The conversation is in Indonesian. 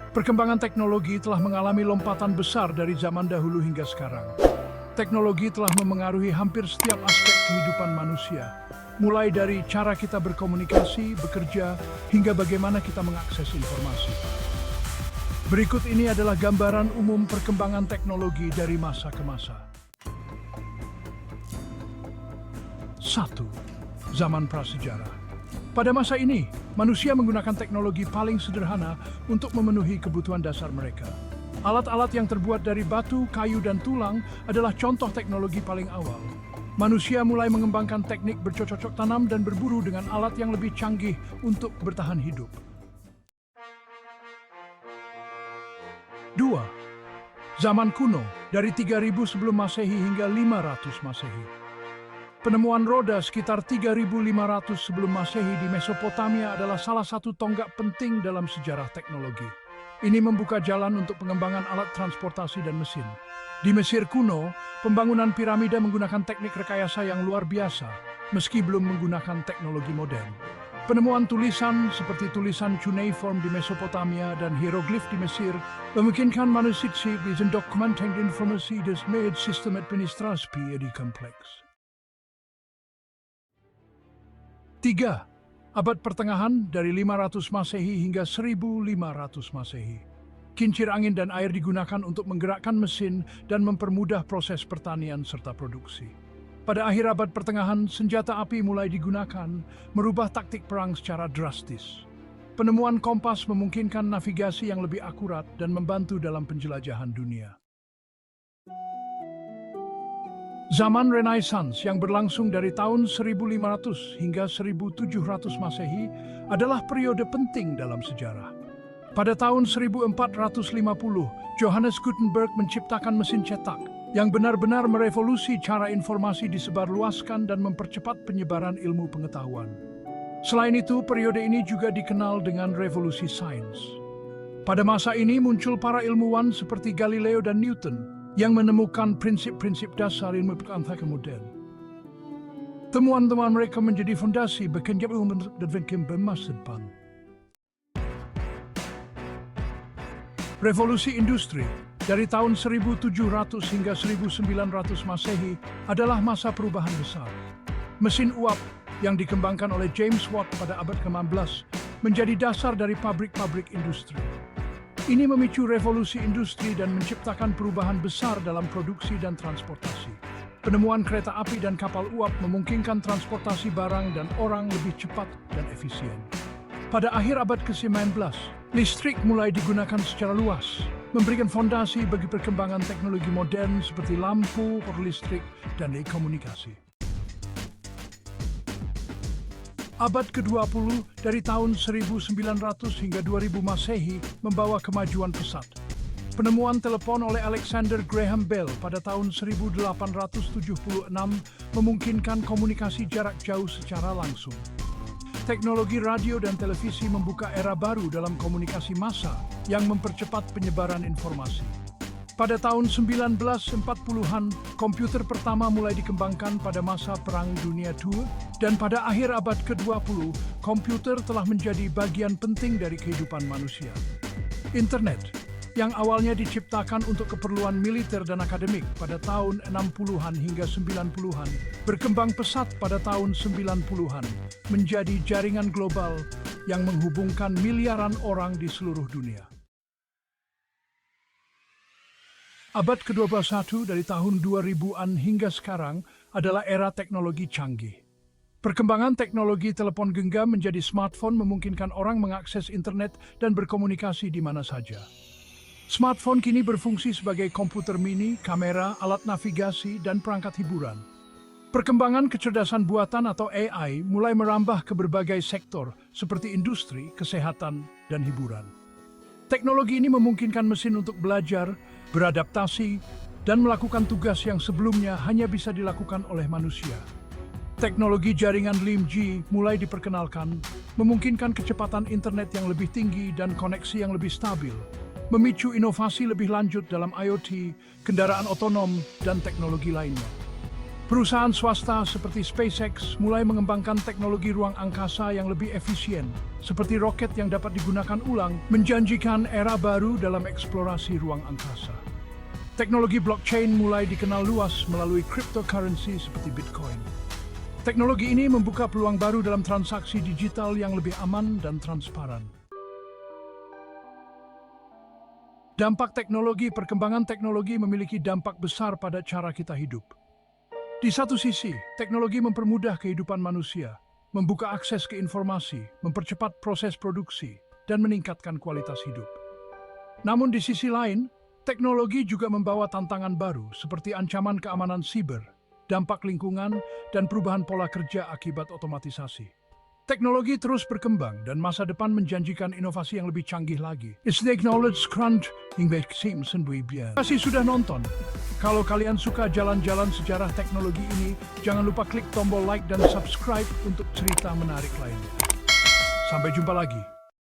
Perkembangan teknologi telah mengalami lompatan besar dari zaman dahulu hingga sekarang. Teknologi telah memengaruhi hampir setiap aspek kehidupan manusia, mulai dari cara kita berkomunikasi, bekerja, hingga bagaimana kita mengakses informasi. Berikut ini adalah gambaran umum perkembangan teknologi dari masa ke masa. 1. Zaman prasejarah. Pada masa ini, manusia menggunakan teknologi paling sederhana untuk memenuhi kebutuhan dasar mereka. Alat-alat yang terbuat dari batu, kayu, dan tulang adalah contoh teknologi paling awal. Manusia mulai mengembangkan teknik bercocok tanam dan berburu dengan alat yang lebih canggih untuk bertahan hidup. 2. Zaman kuno, dari 3000 sebelum Masehi hingga 500 Masehi. Penemuan roda sekitar 3500 sebelum Masehi di Mesopotamia adalah salah satu tonggak penting dalam sejarah teknologi. Ini membuka jalan untuk pengembangan alat transportasi dan mesin. Di Mesir kuno, pembangunan piramida menggunakan teknik rekayasa yang luar biasa, meski belum menggunakan teknologi modern. Penemuan tulisan seperti tulisan cuneiform di Mesopotamia dan hieroglif di Mesir memungkinkan manusia bisa mendokumentasi informasi dan membuat sistem administrasi lebih kompleks. 3. Abad pertengahan dari 500 Masehi hingga 1500 Masehi. Kincir angin dan air digunakan untuk menggerakkan mesin dan mempermudah proses pertanian serta produksi. Pada akhir abad pertengahan, senjata api mulai digunakan, merubah taktik perang secara drastis. Penemuan kompas memungkinkan navigasi yang lebih akurat dan membantu dalam penjelajahan dunia. Zaman Renaissance yang berlangsung dari tahun 1500 hingga 1700 Masehi adalah periode penting dalam sejarah. Pada tahun 1450, Johannes Gutenberg menciptakan mesin cetak yang benar-benar merevolusi cara informasi disebarluaskan dan mempercepat penyebaran ilmu pengetahuan. Selain itu, periode ini juga dikenal dengan revolusi sains. Pada masa ini muncul para ilmuwan seperti Galileo dan Newton yang menemukan prinsip-prinsip dasar ilmu pengetahuan modern. Temuan-temuan mereka menjadi fondasi bekerja untuk masa depan. Revolusi industri dari tahun 1700 hingga 1900 Masehi adalah masa perubahan besar. Mesin uap yang dikembangkan oleh James Watt pada abad ke-16 menjadi dasar dari pabrik-pabrik industri. Ini memicu revolusi industri dan menciptakan perubahan besar dalam produksi dan transportasi. Penemuan kereta api dan kapal uap memungkinkan transportasi barang dan orang lebih cepat dan efisien. Pada akhir abad ke-19, listrik mulai digunakan secara luas, memberikan fondasi bagi perkembangan teknologi modern seperti lampu, motor listrik, dan telekomunikasi. Abad ke-20 dari tahun 1900 hingga 2000 Masehi membawa kemajuan pesat. Penemuan telepon oleh Alexander Graham Bell pada tahun 1876 memungkinkan komunikasi jarak jauh secara langsung. Teknologi radio dan televisi membuka era baru dalam komunikasi massa yang mempercepat penyebaran informasi. Pada tahun 1940-an, komputer pertama mulai dikembangkan pada masa Perang Dunia II, dan pada akhir abad ke-20, komputer telah menjadi bagian penting dari kehidupan manusia. Internet, yang awalnya diciptakan untuk keperluan militer dan akademik pada tahun 60-an hingga 90-an, berkembang pesat pada tahun 90-an, menjadi jaringan global yang menghubungkan miliaran orang di seluruh dunia. Abad ke-21 dari tahun 2000-an hingga sekarang adalah era teknologi canggih. Perkembangan teknologi telepon genggam menjadi smartphone memungkinkan orang mengakses internet dan berkomunikasi di mana saja. Smartphone kini berfungsi sebagai komputer mini, kamera, alat navigasi, dan perangkat hiburan. Perkembangan kecerdasan buatan atau AI mulai merambah ke berbagai sektor seperti industri, kesehatan, dan hiburan. Teknologi ini memungkinkan mesin untuk belajar, beradaptasi, dan melakukan tugas yang sebelumnya hanya bisa dilakukan oleh manusia. Teknologi jaringan 5G mulai diperkenalkan, memungkinkan kecepatan internet yang lebih tinggi dan koneksi yang lebih stabil, memicu inovasi lebih lanjut dalam IoT, kendaraan otonom, dan teknologi lainnya. Perusahaan swasta seperti SpaceX mulai mengembangkan teknologi ruang angkasa yang lebih efisien, seperti roket yang dapat digunakan ulang, menjanjikan era baru dalam eksplorasi ruang angkasa. Teknologi blockchain mulai dikenal luas melalui cryptocurrency seperti Bitcoin. Teknologi ini membuka peluang baru dalam transaksi digital yang lebih aman dan transparan. Dampak teknologi. Perkembangan teknologi memiliki dampak besar pada cara kita hidup. Di satu sisi, teknologi mempermudah kehidupan manusia, membuka akses ke informasi, mempercepat proses produksi, dan meningkatkan kualitas hidup. Namun di sisi lain, teknologi juga membawa tantangan baru seperti ancaman keamanan siber, dampak lingkungan, dan perubahan pola kerja akibat otomatisasi. Teknologi terus berkembang dan masa depan menjanjikan inovasi yang lebih canggih lagi. It's the acknowledged crunch yang Simpson. Terima kasih sudah nonton. Kalau kalian suka jalan-jalan sejarah teknologi ini, jangan lupa klik tombol like dan subscribe untuk cerita menarik lainnya. Sampai jumpa lagi.